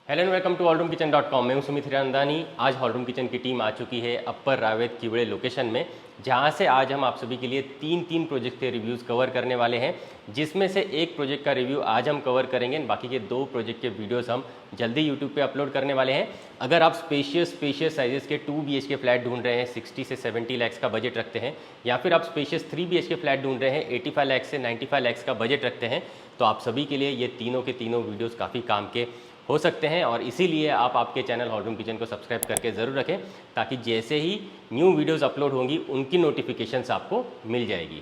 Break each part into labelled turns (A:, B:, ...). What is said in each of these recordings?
A: Hello and welcome to allroomkitchen.com। मैं हूं सुमित हिरानंदानी। आज ऑलरूम किचन की टीम आ चुकी है अपर रावेत किवड़े लोकेशन में, जहां से आज हम आप सभी के लिए तीन प्रोजेक्ट के रिव्यूज़ कवर करने वाले हैं, जिसमें से एक प्रोजेक्ट का रिव्यू आज हम कवर करेंगे। बाकी के दो प्रोजेक्ट के वीडियोस हम जल्दी यूट्यूब पे अपलोड करने वाले हैं। अगर आप स्पेशियस साइजेस के 2 BHK फ्लैट ढूंढ रहे हैं, 60 से 70 लाख का बजट रखते हैं, या फिर आप स्पेशियस 3 BHK फ्लैट ढूंढ रहे हैं, 85 लाख से 95 लाख का बजट रखते हैं, तो आप सभी के लिए ये तीनों के तीनों वीडियोज़ काफ़ी काम के हो सकते हैं। और इसीलिए आप आपके चैनल ऑलरूम किचन को सब्सक्राइब करके ज़रूर रखें, ताकि जैसे ही न्यू वीडियोस अपलोड होंगी उनकी नोटिफिकेशंस आपको मिल जाएगी।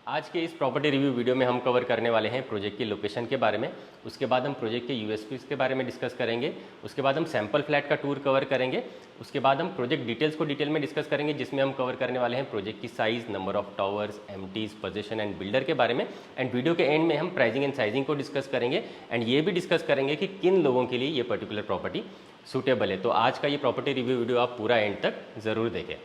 A: आज के इस प्रॉपर्टी रिव्यू वीडियो में हम कवर करने वाले हैं प्रोजेक्ट की लोकेशन के बारे में, उसके बाद हम प्रोजेक्ट के यूएसपीज़ के बारे में डिस्कस करेंगे, उसके बाद हम सैम्पल फ्लैट का टूर कवर करेंगे, उसके बाद हम प्रोजेक्ट डिटेल्स को डिटेल में डिस्कस करेंगे, जिसमें हम कवर करने वाले हैं प्रोजेक्ट की size, number of towers, amenities, position and builder के बारे में। एंड वीडियो के एंड में हम प्राइसिंग एंड साइजिंग को डिस्कस करेंगे, एंड ये भी डिस्कस करेंगे कि किन लोगों के लिए ये पर्टिकुलर प्रॉपर्टी सूटेबल है। तो आज का ये प्रॉपर्टी रिव्यू वीडियो आप पूरा एंड तक ज़रूर देखें।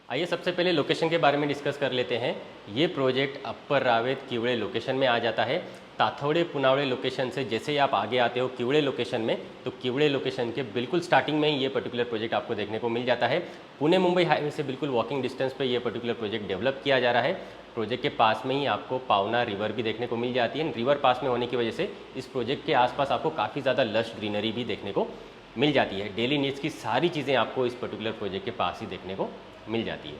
A: आइए सबसे पहले लोकेशन के बारे में डिस्कस कर लेते हैं। ये प्रोजेक्ट अपर रावेत किवड़े लोकेशन में आ जाता है। ताथौड़े पुनावड़े लोकेशन से जैसे ही आप आगे आते हो किवड़े लोकेशन में, तो किवड़े लोकेशन के बिल्कुल स्टार्टिंग में ही ये पर्टिकुलर प्रोजेक्ट आपको देखने को मिल जाता है। पुणे मुंबई हाईवे से बिल्कुल वॉकिंग डिस्टेंस पे ये पर्टिकुलर प्रोजेक्ट डेवलप किया जा रहा है। प्रोजेक्ट के पास में ही आपको पावना रिवर भी देखने को मिल जाती है। रिवर पास में होने की वजह से इस प्रोजेक्ट के आसपास आपको काफ़ी ज़्यादा लश ग्रीनरी भी देखने को मिल जाती है। डेली नीड्स की सारी चीज़ें आपको इस पर्टिकुलर प्रोजेक्ट के पास ही देखने को मिल जाती है।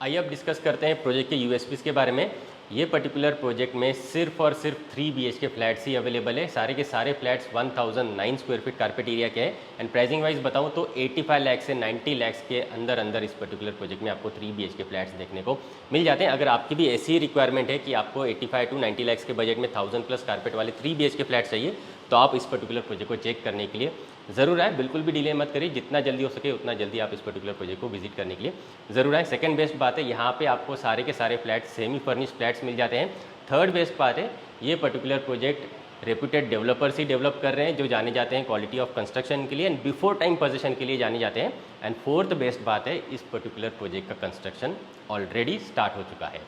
A: आइए अब डिस्कस करते हैं प्रोजेक्ट के यूएसपीज़ के बारे में। ये पर्टिकुलर प्रोजेक्ट में सिर्फ और सिर्फ 3 BHK फ्लैट्स ही अवेलेबल है। सारे के सारे flats 1009 square feet carpet area के हैं। एंड प्राइसिंग वाइज बताऊं तो 85 लाख से 90 लाख के अंदर अंदर इस पर्टिकुलर प्रोजेक्ट में आपको 3 BHK फ्लैट्स देखने को मिल जाते हैं। अगर आपकी भी ऐसी रिक्वायरमेंट है कि आपको 85 टू 90 लाख के बजट में 1000+ कारपेट वाले 3 BHK फ्लैट चाहिए, तो आप इस पर्टिकुलर प्रोजेक्ट को चेक करने के लिए ज़रूर आए। बिल्कुल भी डिले मत करिए, जितना जल्दी हो सके उतना जल्दी आप इस पर्टिकुलर प्रोजेक्ट को विजिट करने के लिए ज़रूर आए। सेकंड बेस्ट बात है, यहाँ पे आपको सारे के सारे फ्लैट्स सेमी फर्निश फ्लैट्स मिल जाते हैं। थर्ड बेस्ट बात है, ये पर्टिकुलर प्रोजेक्ट रेप्यूटेड डेवलपर्स ही डेवलप कर रहे हैं, जो जाने जाते हैं क्वालिटी ऑफ कंस्ट्रक्शन के लिए एंड बिफोर टाइम पोजीशन के लिए जाने जाते हैं। एंड फोर्थ बेस्ट बात है, इस पर्टिकुलर प्रोजेक्ट का कंस्ट्रक्शन ऑलरेडी स्टार्ट हो चुका है।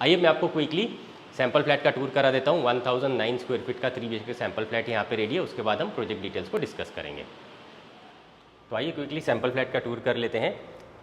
A: आइए मैं आपको क्विकली सैम्पल फ्लैट का टूर करा देता हूँ। 1009 स्क्वायर फीट का 3 BHK सैम्पल फ्लैट यहाँ पे रेडी है। उसके बाद हम प्रोजेक्ट डिटेल्स को डिस्कस करेंगे। तो आइए क्विकली सैम्पल फ्लैट का टूर कर लेते हैं।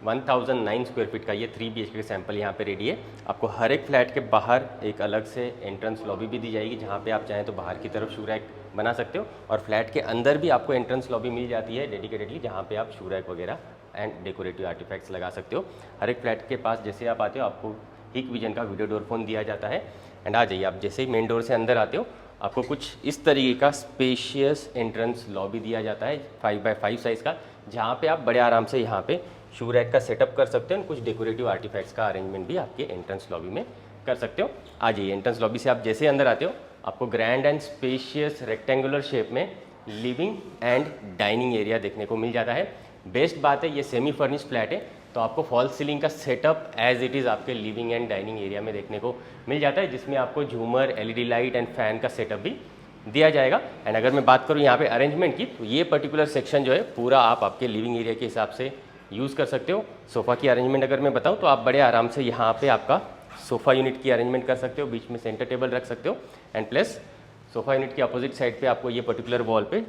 A: 1009 स्क्वायर फीट का ये 3 BHK सैम्पल यहाँ पे रेडी है। आपको हर एक फ्लैट के बाहर एक अलग से एंट्रेंस लॉबी भी दी जाएगी, जहाँ पे आप चाहें तो बाहर की तरफ शू रैक बना सकते हो, और फ्लैट के अंदर भी आपको एंट्रेंस लॉबी मिल जाती है डेडिकेटेडली, जहाँ पे आप शू रैक वगैरह एंड डेकोरेटिव आर्टिफैक्ट्स लगा सकते हो। हर एक फ्लैट के पास जैसे आप आते हो आपको हिक विजन का वीडियो डोर फोन दिया जाता है। एंड आ जाइए, आप जैसे ही मेन डोर से अंदर आते हो आपको कुछ इस तरीके का स्पेशियस एंट्रेंस लॉबी दिया जाता है 5x5 साइज़ का, जहाँ पे आप बड़े आराम से यहाँ पे शू रैक का सेटअप कर सकते हो। कुछ डेकोरेटिव आर्टिफैक्ट्स का अरेंजमेंट भी आपके एंट्रेंस लॉबी में कर सकते हो। आ जाइए, एंट्रेंस लॉबी से आप जैसे ही अंदर आते हो आपको grand and spacious rectangular shape में लिविंग एंड डाइनिंग एरिया देखने को मिल जाता है। बेस्ट बात है, ये सेमी फर्निश फ्लैट है, तो आपको फॉल सीलिंग का सेटअप एज इट इज़ आपके लिविंग एंड डाइनिंग एरिया में देखने को मिल जाता है, जिसमें आपको झूमर, LED लाइट एंड फैन का सेटअप भी दिया जाएगा। एंड अगर मैं बात करूँ यहाँ पे अरेंजमेंट की, तो ये पर्टिकुलर सेक्शन जो है पूरा आप आपके लिविंग एरिया के हिसाब से यूज़ कर सकते हो। सोफ़ा की अरेंजमेंट अगर मैं बताऊँ तो आप बड़े आराम से यहाँ पे आपका सोफ़ा यूनिट की अरेंजमेंट कर सकते हो, बीच में सेंटर टेबल रख सकते हो। एंड प्लस सोफ़ा यूनिट के अपोजिट साइड पे आपको ये पर्टिकुलर वॉल पे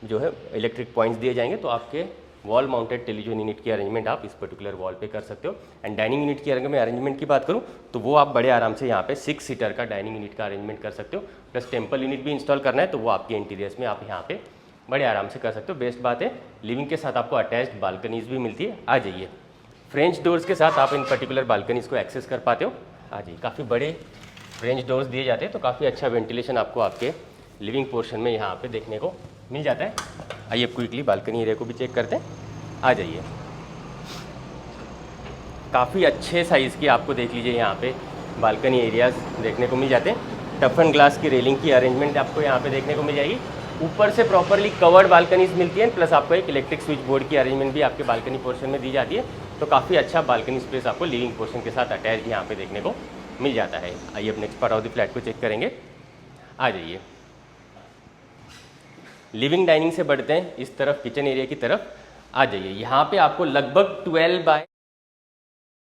A: जो है इलेक्ट्रिक पॉइंट्स दिए जाएंगे, तो आपके वॉल माउंटेड टेलीविजन यूनिट की अरेंजमेंट आप इस पर्टिकुलर वॉल पे कर सकते हो। एंड डाइनिंग यूनिट की अगर मैं अरेंजमेंट की बात करूँ तो वो आप बड़े आराम से यहाँ पे 6 सीटर का डाइनिंग यूनिट का अरेंजमेंट कर सकते हो। प्लस टेम्पल यूनिट भी इंस्टॉल करना है, तो वो आपके इंटीरियर्स में आप यहाँ पे बड़े आराम से कर सकते हो। बेस्ट बात है, लिविंग के साथ आपको अटैच्ड बालकनीज भी मिलती है। आ जाइए, फ्रेंच डोर्स के साथ आप इन पर्टिकुलर बालकनीज को एक्सेस कर पाते हो। आ जाइए, काफ़ी बड़े फ्रेंच डोर्स दिए जाते हैं, तो काफ़ी अच्छा वेंटिलेशन आपको आपके लिविंग पोर्शन में यहाँ पे देखने को मिल जाता है। आइए क्विकली बालकनी एरिया को भी चेक करते हैं। आ जाइए, काफ़ी अच्छे साइज़ की आपको देख लीजिए यहाँ पे बालकनी एरियाज देखने को मिल जाते हैं। टफ एंड ग्लास की रेलिंग की अरेंजमेंट आपको यहाँ पे देखने को मिल जाएगी। ऊपर से प्रॉपरली कवर्ड बालकनीज मिलती है, प्लस आपको एक इलेक्ट्रिक स्विच बोर्ड की अरेंजमेंट भी आपके बालकनी पोर्शन में दी जाती है। तो काफ़ी अच्छा बालकनी स्पेस आपको लिविंग पोर्शन के साथ अटैच यहाँ पे देखने को मिल जाता है। आइए अब next part of the flat को चेक करेंगे। आ जाइए, लिविंग डाइनिंग से बढ़ते हैं इस तरफ किचन एरिया की तरफ। आ जाइए, यहाँ पे आपको लगभग 12 by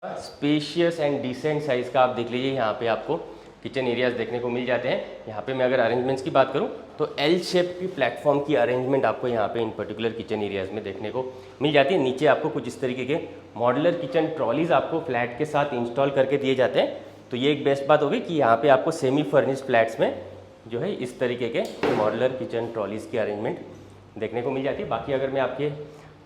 A: spacious and decent size का आप देख लीजिए यहाँ पे आपको किचन एरियाज देखने को मिल जाते हैं। यहाँ पे मैं अगर अरेंजमेंट्स की बात करूँ तो एल शेप की प्लेटफॉर्म की अरेंजमेंट आपको यहाँ पे इन पर्टिकुलर किचन एरियाज़ में देखने को मिल जाती है। नीचे आपको कुछ इस तरीके के मॉड्यूलर किचन ट्रॉलीज़ आपको फ्लैट के साथ इंस्टॉल करके दिए जाते हैं। तो ये एक बेस्ट बात होगी कि यहाँ पे आपको सेमी फर्निश्ड फ्लैट्स में जो है इस तरीके के मॉड्यूलर किचन ट्रॉलीज़ की अरेंजमेंट देखने को मिल जाती है। बाकी अगर मैं आपके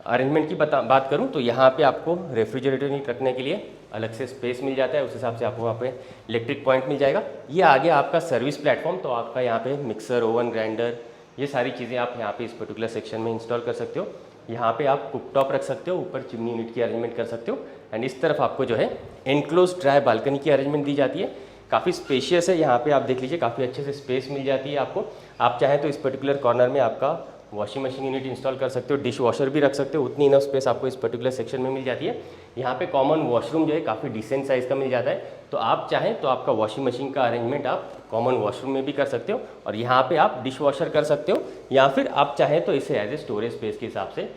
A: अरेंजमेंट की बात करूँ तो यहाँ पे आपको रेफ्रिजरेटर रखने के लिए अलग से स्पेस मिल जाता है, उस हिसाब से आपको वहाँ पे इलेक्ट्रिक पॉइंट मिल जाएगा। ये आगे आपका सर्विस प्लेटफॉर्म, तो आपका यहाँ पे मिक्सर, ओवन, ग्राइंडर, ये सारी चीज़ें आप यहाँ पे इस पर्टिकुलर सेक्शन में इंस्टॉल कर सकते हो। यहाँ पे आप कुकटॉप रख सकते हो, ऊपर चिमनी यूनिट की अरेंजमेंट कर सकते हो। एंड इस तरफ आपको जो है एनक्लोज ड्राई बालकनी की अरेंजमेंट दी जाती है। काफ़ी स्पेशियस है, यहाँ पे आप देख लीजिए काफ़ी अच्छे से स्पेस मिल जाती है आपको। आप चाहें तो इस पर्टिकुलर कॉर्नर में आपका वॉशिंग मशीन यूनिट इंस्टॉल कर सकते हो, डिश वॉशर भी रख सकते हो, उतनी इनफ स्पेस आपको इस पर्टिकुलर सेक्शन में मिल जाती है। यहाँ पे कॉमन वॉशरूम जो है काफ़ी डिसेंट साइज़ का मिल जाता है, तो आप चाहें तो आपका वॉशिंग मशीन का अरेंजमेंट आप कॉमन वॉशरूम में भी कर सकते हो और यहाँ पे आप डिश वॉशर कर सकते हो, या फिर आप चाहें तो इसे एज ए स्टोरेज स्पेस के हिसाब से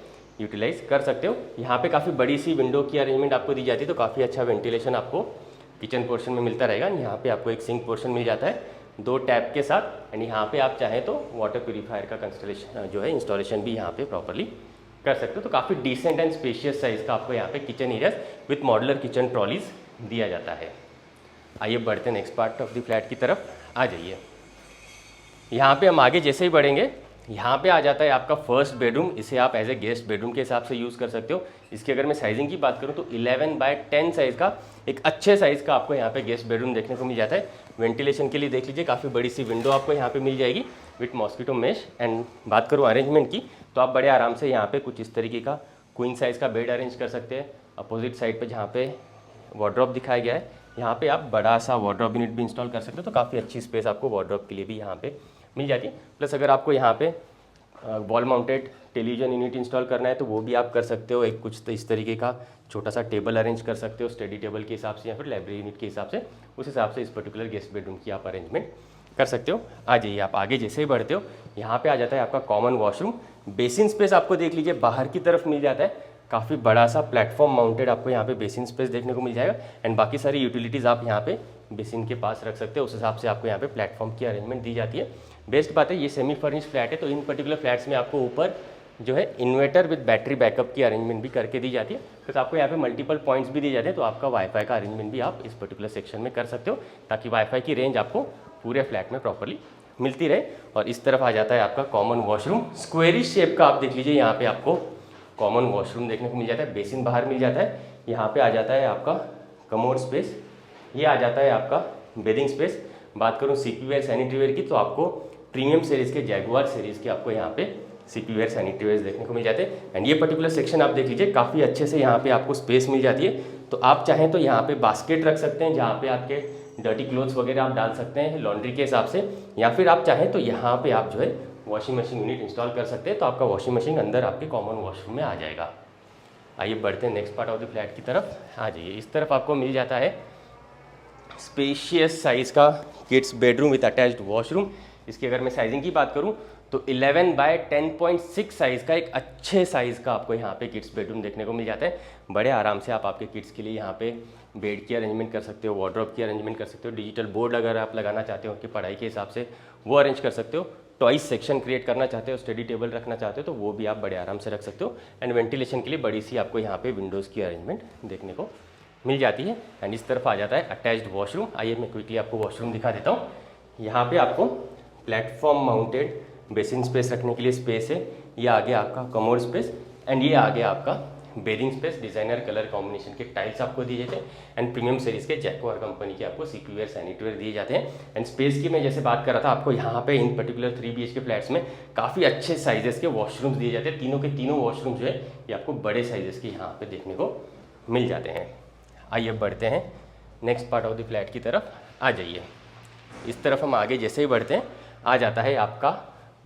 A: यूटिलाइज कर सकते हो। यहाँ पे काफ़ी बड़ी सी विंडो की अरेंजमेंट आपको दी जाती है, तो काफ़ी अच्छा वेंटिलेशन आपको किचन पोर्शन में मिलता रहेगा। यहाँ पे आपको एक सिंक पोर्शन मिल जाता है 2 टैप के साथ। एंड यहाँ पे आप चाहें तो वाटर प्यूरीफायर का कंस्टलेशन जो है इंस्टॉलेशन भी यहाँ पे प्रॉपर्ली कर सकते हो। तो काफ़ी डिसेंट एंड स्पेशियस साइज़ का आपको यहाँ पे kitchen areas with modular kitchen trolleys दिया जाता है। आइए बढ़ते हैं next part of the flat की तरफ। आ जाइए, यहाँ पे हम आगे जैसे ही बढ़ेंगे, यहाँ पे आ जाता है आपका फर्स्ट बेडरूम। इसे आप एज ए गेस्ट बेडरूम के हिसाब से यूज़ कर सकते हो। इसकी अगर मैं साइजिंग की बात करूँ तो 11x10 साइज़ का एक अच्छे साइज़ का आपको यहाँ पे गेस्ट बेडरूम देखने को मिल जाता है। वेंटिलेशन के लिए देख लीजिए काफ़ी बड़ी सी विंडो आपको यहाँ पे मिल जाएगी विथ मॉस्किटो मेश। एंड बात करूँ अरेंजमेंट की, तो आप बड़े आराम से यहाँ पे कुछ इस तरीके का क्वीन साइज़ का बेड अरेंज कर सकते हैं। अपोजिट साइड पर जहाँ पे वार्डरोब दिखाया गया है, यहाँ पे आप बड़ा सा वार्डरोब यूनिट भी इंस्टॉल कर सकते हो। तो काफ़ी अच्छी स्पेस आपको वार्डरोब के लिए भी यहाँ पे मिल जाती है। प्लस अगर आपको यहाँ पे wall mounted television unit install करना है तो वो भी आप कर सकते हो। एक कुछ तो इस तरीके का छोटा सा टेबल अरेंज कर सकते हो, स्टडी टेबल के हिसाब से या फिर लाइब्रेरी यूनिट के हिसाब से, उस हिसाब से इस पर्टिकुलर गेस्ट बेडरूम की आप अरेंजमेंट कर सकते हो। आ जाइए, आप आगे जैसे ही बढ़ते हो यहाँ पे आ जाता है आपका कॉमन वॉशरूम। बेसिन स्पेस आपको देख लीजिए बाहर की तरफ मिल जाता है, काफ़ी बड़ा सा प्लेटफॉर्म माउंटेड आपको यहाँ पे बेसिन स्पेस देखने को मिल जाएगा। एंड बाकी सारी यूटिलिटीज़ आप यहाँ पे बेसिन के पास रख सकते हो, उस हिसाब से आपको यहाँ पे प्लेटफॉर्म की अरेंजमेंट दी जाती है। बेस्ट बात है, ये सेमी फर्निश फ्लैट है, तो इन पर्टिकुलर फ्लैट्स में आपको ऊपर जो है इन्वर्टर विद बैटरी बैकअप की अरेंजमेंट भी करके दी जाती है। तो आपको यहाँ पे मल्टीपल पॉइंट्स भी दिए जाते हैं, तो आपका वाईफाई का अरेंजमेंट भी आप इस पर्टिकुलर सेक्शन में कर सकते हो, ताकि वाईफाई की रेंज आपको पूरे फ्लैट में प्रॉपरली मिलती रहे। और इस तरफ आ जाता है आपका कॉमन वॉशरूम, स्क्वेरिश शेप का आप देख लीजिए, यहाँ पे आपको कॉमन वॉशरूम देखने को मिल जाता है। बेसिन बाहर मिल जाता है, यहाँ पे आ जाता है आपका कमोड स्पेस, ये आ जाता है आपका बेडिंग स्पेस। बात करूँ सीपी वेयर सैनिटरी वेयर की, तो आपको प्रीमियम सीरीज़ के जैगुआर सीरीज़ के आपको यहाँ पे सीपी वेयर सैनिटरी वेयर देखने को मिल जाते हैं। एंड ये पर्टिकुलर सेक्शन आप देख लीजिए काफ़ी अच्छे से यहाँ पे आपको स्पेस मिल जाती है। तो आप चाहें तो यहाँ पे बास्केट रख सकते हैं, जहाँ पे आपके डर्टी क्लोथ्स वगैरह आप डाल सकते हैं लॉन्ड्री के हिसाब से, या फिर आप चाहें तो यहाँ पे आप जो है वॉशिंग मशीन यूनिट इंस्टॉल कर सकते हैं। तो आपका वॉशिंग मशीन अंदर आपके कॉमन वॉशरूम में आ जाएगा। आइए बढ़ते हैं next part of the flat की तरफ। आ जाइए, इस तरफ आपको मिल जाता है स्पेशियस साइज़ का kids bedroom with attached washroom. इसकी अगर मैं साइजिंग की बात करूं तो 11x10.6 साइज़ का एक अच्छे साइज़ का आपको यहाँ पे किड्स बेडरूम देखने को मिल जाता है। बड़े आराम से आप आपके किड्स के लिए यहाँ पे बेड की अरेंजमेंट कर सकते हो, वार्डरोब की अरेंजमेंट कर सकते हो, डिजिटल बोर्ड अगर आप लगाना चाहते हो उनकी पढ़ाई के हिसाब से वो अरेंज कर सकते हो, टॉयज सेक्शन क्रिएट करना चाहते हो, स्टडी टेबल रखना चाहते हो तो वो भी आप बड़े आराम से रख सकते हो। एंड वेंटिलेशन के लिए बड़ी सी आपको यहाँ पे विंडोज़ की अरेंजमेंट देखने को मिल जाती है। एंड इस तरफ आ जाता है अटैच्ड वॉशरूम। आइए मैं क्विकली आपको वॉशरूम दिखा देता हूँ। यहाँ पे आपको प्लेटफॉर्म माउंटेड बेसिन स्पेस रखने के लिए स्पेस है, ये आगे आपका कमोड स्पेस, एंड ये आगे आपका bedding space. Designer colour combination के टाइल्स आपको दिए जाते हैं। एंड प्रीमियम सीरीज़ के जैक्वार कंपनी के आपको सीपी वेयर सैनिटरी वेयर दिए जाते हैं। एंड स्पेस की मैं जैसे बात कर रहा था, आपको यहाँ पे इन पर्टिकुलर 3 BHK फ्लैट्स में काफ़ी अच्छे साइजेस के वॉशरूम्स दिए जाते हैं। तीनों के तीनों वॉशरूम जो है ये आपको बड़े साइजेस के यहाँ पे देखने को मिल जाते हैं। आइए बढ़ते हैं next part of the flat की तरफ। आ जाइए, इस तरफ हम आगे जैसे ही बढ़ते हैं आ जाता है आपका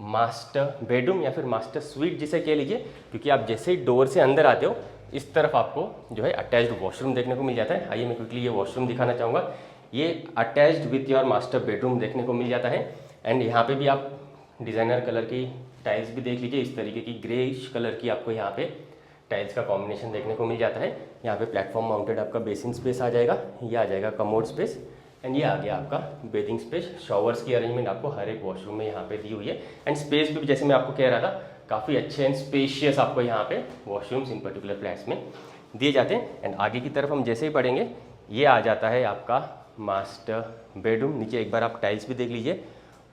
A: मास्टर बेडरूम या फिर मास्टर स्वीट जिसे कह लीजिए, क्योंकि आप जैसे ही डोर से अंदर आते हो इस तरफ आपको जो है अटैच्ड वॉशरूम देखने को मिल जाता है। आइए मैं क्विकली ये वॉशरूम दिखाना चाहूँगा। ये attached with your master bedroom देखने को मिल जाता है। एंड यहाँ पे भी आप डिज़ाइनर कलर की टाइल्स भी देख लीजिए, इस तरीके की ग्रेइश कलर की आपको यहाँ पे टाइल्स का कॉम्बिनेशन देखने को मिल जाता है। यहाँ पे प्लेटफॉर्म माउंटेड आपका बेसिन स्पेस आ जाएगा, ये आ जाएगा कमोड स्पेस, एंड ये आ गया आपका बेथिंग स्पेस। शॉवर्स की अरेंजमेंट आपको हर एक वॉशरूम में यहाँ पे दी हुई है। एंड स्पेस भी जैसे मैं आपको कह रहा था काफ़ी अच्छे एंड स्पेशियस आपको यहाँ पे वॉशरूम्स इन पर्टिकुलर फ्लैट्स में दिए जाते हैं। एंड आगे की तरफ हम जैसे ही बढ़ेंगे ये आ जाता है आपका मास्टर बेडरूम। नीचे एक बार आप टाइल्स भी देख लीजिए,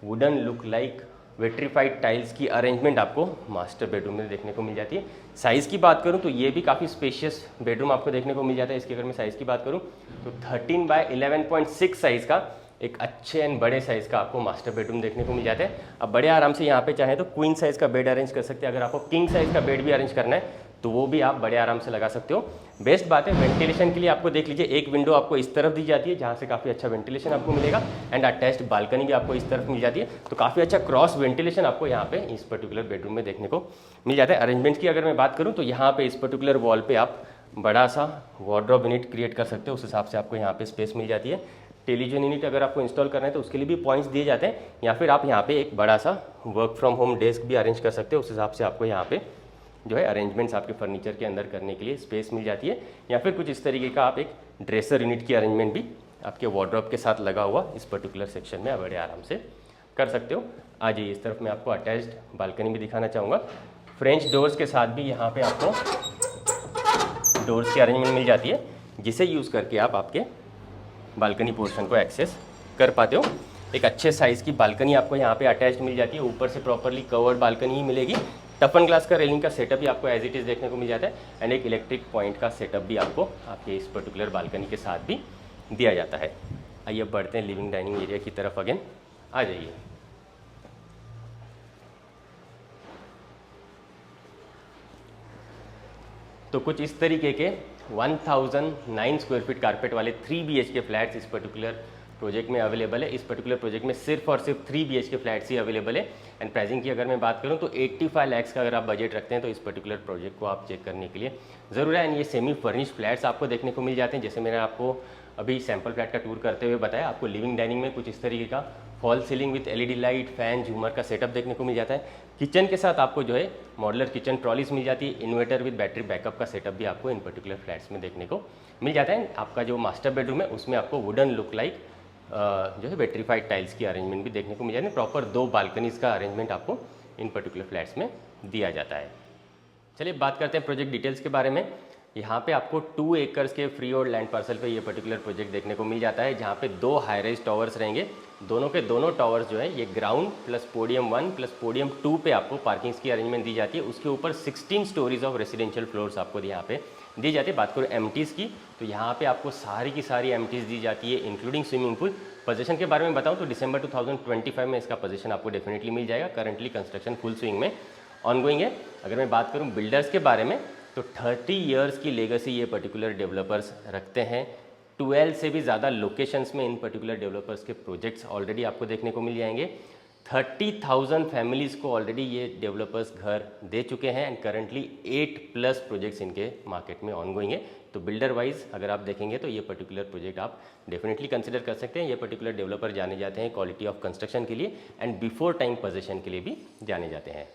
A: wooden look like vitrified tiles की अरेंजमेंट आपको मास्टर बेडरूम में देखने को मिल जाती है। साइज़ की बात करूं तो ये भी काफ़ी स्पेशियस बेडरूम आपको देखने को मिल जाता है। इसकी अगर मैं साइज़ की बात करूं तो 13 बाय 11.6 साइज़ का एक अच्छे एंड बड़े साइज़ का आपको मास्टर बेडरूम देखने को मिल जाता है। अब बड़े आराम से यहाँ पे चाहें तो क्वीन साइज़ का बेड अरेंज कर सकते हैं। अगर आपको किंग साइज़ का बेड भी अरेंज करना है तो वो भी आप बड़े आराम से लगा सकते हो। बेस्ट बात है वेंटिलेशन के लिए आपको देख लीजिए, एक विंडो आपको इस तरफ दी जाती है जहाँ से काफ़ी अच्छा वेंटिलेशन आपको मिलेगा। एंड अटैच्ड बालकनी भी आपको इस तरफ मिल जाती है, तो काफ़ी अच्छा क्रॉस वेंटिलेशन आपको यहाँ पे इस पर्टिकुलर बेडरूम में देखने को मिल जाता है। अरेंजमेंट की अगर मैं बात करूँ तो यहाँ पे इस पर्टिकुलर वॉल पे आप बड़ा सा वार्डरोब यूनिट क्रिएट कर सकते हो, उस हिसाब से आपको यहाँ पे स्पेस मिल जाती है। टेलीविजन यूनिट अगर आपको इंस्टॉल करना है तो उसके लिए भी पॉइंट्स दिए जाते हैं, या फिर आप यहाँ पे एक बड़ा सा वर्क फ्रॉम होम डेस्क भी अरेंज कर सकते हो। उस हिसाब से आपको यहाँ पे जो है अरेंजमेंट्स आपके फर्नीचर के अंदर करने के लिए स्पेस मिल जाती है। या फिर कुछ इस तरीके का आप एक ड्रेसर यूनिट की अरेंजमेंट भी आपके वार्डरोब के साथ लगा हुआ इस पर्टिकुलर सेक्शन में बड़े आराम से कर सकते हो। आ जाइए इस तरफ मैं आपको अटैच्ड बालकनी भी दिखाना चाहूँगा। फ्रेंच डोर्स के साथ भी यहाँ पे आपको डोर्स की अरेंजमेंट मिल जाती है, जिसे यूज़ करके आप आपके बालकनी पोर्शन को एक्सेस कर पाते हो। एक अच्छे साइज़ की बालकनी आपको यहाँ पे अटैच्ड मिल जाती है, ऊपर से प्रॉपरली कवर्ड बालकनी ही मिलेगी। टफन ग्लास का रेलिंग का सेटअप भी आपको एज इट इज़ देखने को मिल जाता है। एंड एक इलेक्ट्रिक पॉइंट का सेटअप भी आपको आपके इस पर्टिकुलर बालकनी के साथ भी दिया जाता है। आइए बढ़ते हैं लिविंग डाइनिंग एरिया की तरफ। अगेन आ जाइए। तो कुछ इस तरीके के 1009 स्क्वायर फीट कारपेट वाले 3 BHK फ्लैट्स इस पर्टिकुलर प्रोजेक्ट में अवेलेबल है। इस पर्टिकुलर प्रोजेक्ट में सिर्फ और सिर्फ 3 BHK फ्लैट्स ही अवेलेबल है। एंड प्राइसिंग की अगर मैं बात करूं तो 85 लाख का अगर आप बजट रखते हैं तो इस पर्टिकुलर प्रोजेक्ट को आप चेक करने के लिए ज़रूर है। एंड ये सेमी फर्निश्ड फ्लैट्स आपको देखने को मिल जाते हैं। जैसे मैंने आपको अभी सैम्पल फ्लैट का टूर करते हुए बताया, आपको लिविंग डाइनिंग में कुछ इस तरीके का fall ceiling with LED light, fan, झूमर का सेटअप देखने को मिल जाता है। किचन के साथ आपको जो है मॉडुलर किचन ट्रॉलीज मिल जाती है। इन्वर्टर विद बैटरी बैकअप का सेटअप भी आपको इन पर्टिकुलर फ्लैट्स में देखने को मिल जाता है। आपका जो मास्टर बेडरूम है उसमें आपको वुडन लुक लाइक जो है वेट्रीफाइड टाइल्स की अरेंजमेंट भी देखने को मिल जाती है। प्रॉपर 2 बालकनीज का अरेंजमेंट आपको इन पर्टिकुलर फ्लैट्स में दिया जाता है। चलिए बात करते हैं प्रोजेक्ट डिटेल्स के बारे में। यहाँ पे आपको 2 एकर्स के फ्री और लैंड पार्सल पे ये पर्टिकुलर प्रोजेक्ट देखने को मिल जाता है, जहाँ पे 2 हाई राइज टावर्स रहेंगे। दोनों के दोनों टावर्स जो है ये ground plus podium 1 plus podium 2 पे आपको पार्किंग्स की अरेंजमेंट दी जाती है। उसके ऊपर 16 स्टोरीज ऑफ रेसिडेंशियल फ्लोर्स आपको यहाँ पे दी जाती है। बात करूँ एमटीज़ की तो यहाँ पे आपको सारी की सारी एमटीज़ दी जाती है, इंक्लूडिंग स्विमिंग पूल। पोजीशन के बारे में बताऊँ तो दिसंबर 2025 में इसका पोजीशन आपको डेफिनेटली मिल जाएगा। करंटली कंस्ट्रक्शन फुल स्विंग में ऑनगोइंग है। अगर मैं बात करूँ बिल्डर्स के बारे में तो 30 इयर्स की लेगेसी ये पर्टिकुलर डेवलपर्स रखते हैं। 12 से भी ज़्यादा लोकेशंस में इन पर्टिकुलर डेवलपर्स के प्रोजेक्ट्स ऑलरेडी आपको देखने को मिल जाएंगे। 30,000 फैमिलीज़ को ऑलरेडी ये डेवलपर्स घर दे चुके हैं। एंड करंटली 8+ प्रोजेक्ट्स इनके मार्केट में ऑनगोइंग है। तो बिल्डर वाइज अगर आप देखेंगे तो ये पर्टिकुलर प्रोजेक्ट आप डेफिनेटली कंसिडर कर सकते हैं। ये पर्टिकुलर डेवलपर जाने जाते हैं क्वालिटी ऑफ कंस्ट्रक्शन के लिए एंड बिफोर टाइम पोजीशन के लिए भी जाने जाते हैं।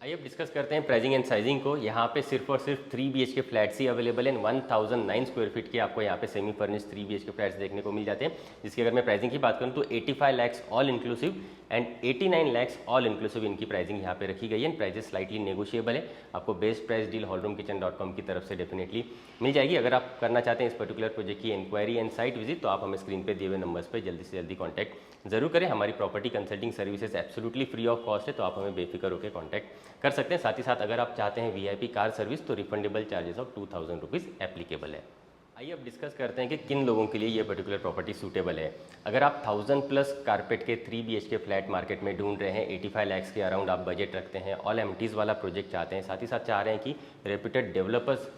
A: आइए अब डिस्कस करते हैं प्राइसिंग एंड साइजिंग को। यहाँ पे सिर्फ और सिर्फ 3 BHK फ्लैट्स ही अवेलेबल हैं। 1009 स्क्वायर फीट के आपको यहाँ पे सेमी फर्निश्ड 3 BHK फ्लैट्स देखने को मिल जाते हैं, जिसकी अगर मैं प्राइसिंग की बात करूँ तो 85 lakh all inclusive and 89 lakh all inclusive इनकी प्राइसिंग यहाँ पे रखी गई है। प्राइजेस स्लाइटली नेगोशिएबल है। आपको बेस्ट प्राइस डील hallroomkitchen.com की तरफ से डेफिनेटली मिल जाएगी। अगर आप करना चाहते हैं इस पर्टिकुलर प्रोजेक्ट की इंक्वायरी एंड साइट विजिट तो आप हमें स्क्रीन पे दिए हुए नंबर्स पे जल्दी से जल्दी कॉन्टैक्ट जरूर करें। हमारी property consulting services absolutely free of cost है, तो आप हमें बेफिक्र होकर कॉन्टैक्ट कर सकते हैं। साथ ही साथ अगर आप चाहते हैं VIP कार सर्विस तो refundable charges of 2000 rupees applicable है। आइए अब डिस्कस करते हैं कि किन लोगों के लिए ये पर्टिकुलर प्रॉपर्टी सूटेबल है। अगर आप 1000+ कारपेट के 3 BHK फ्लैट मार्केट में ढूंढ रहे हैं, 85 लाख के अराउंड आप बजट रखते हैं, ऑल एमटीज़ वाला प्रोजेक्ट चाहते हैं, साथ ही साथ चाह रहे हैं कि रेप्यूटेड डेवलपर्स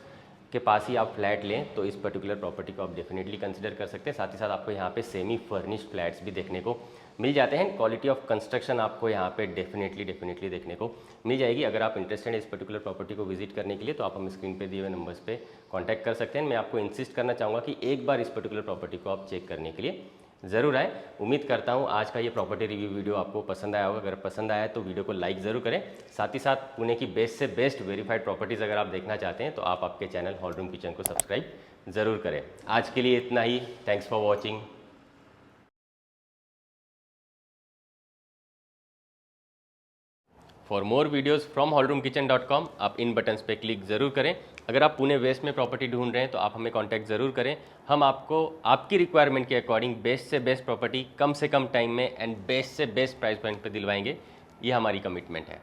A: के पास ही आप फ्लैट लें, तो इस पर्टिकुलर प्रॉपर्टी को आप डेफिनेटली कंसिडर कर सकते हैं। साथ ही साथ आपको यहाँ पे सेमी फर्निश्ड फ्लैट्स भी देखने को मिल जाते हैं। क्वालिटी ऑफ कंस्ट्रक्शन आपको यहाँ पे डेफिनेटली देखने को मिल जाएगी। अगर आप इंटरेस्टेड हैं इस पर्टिकुलर प्रॉपर्टी को विजिट करने के लिए तो आप हम स्क्रीन पे दिए हुए नंबर्स पे कांटेक्ट कर सकते हैं। मैं आपको इंसिस्ट करना चाहूँगा कि एक बार इस पर्टिकुलर प्रॉपर्टी को आप चेक करने के लिए ज़रूर आए। उम्मीद करता हूँ आज का ये प्रॉपर्टी रिव्यू वीडियो आपको पसंद आया होगा। अगर पसंद आया तो वीडियो को लाइक ज़रूर करें। साथ ही साथ पुणे की बेस्ट से बेस्ट वेरीफाइड प्रॉपर्टीज़ अगर आप देखना चाहते हैं तो आप आपके चैनल हॉलरूम किचन को सब्सक्राइब ज़रूर करें। आज के लिए इतना ही। Thanks for watching. For more videos from hallroomkitchen.com आप इन बटन्स पे क्लिक ज़रूर करें। अगर आप पुणे वेस्ट में प्रॉपर्टी ढूंढ रहे हैं तो आप हमें कॉन्टैक्ट ज़रूर करें। हम आपको आपकी रिक्वायरमेंट के अकॉर्डिंग बेस्ट से बेस्ट प्रॉपर्टी कम से कम टाइम में एंड बेस्ट से बेस्ट प्राइस पॉइंट पे दिलवाएंगे। ये हमारी कमिटमेंट है।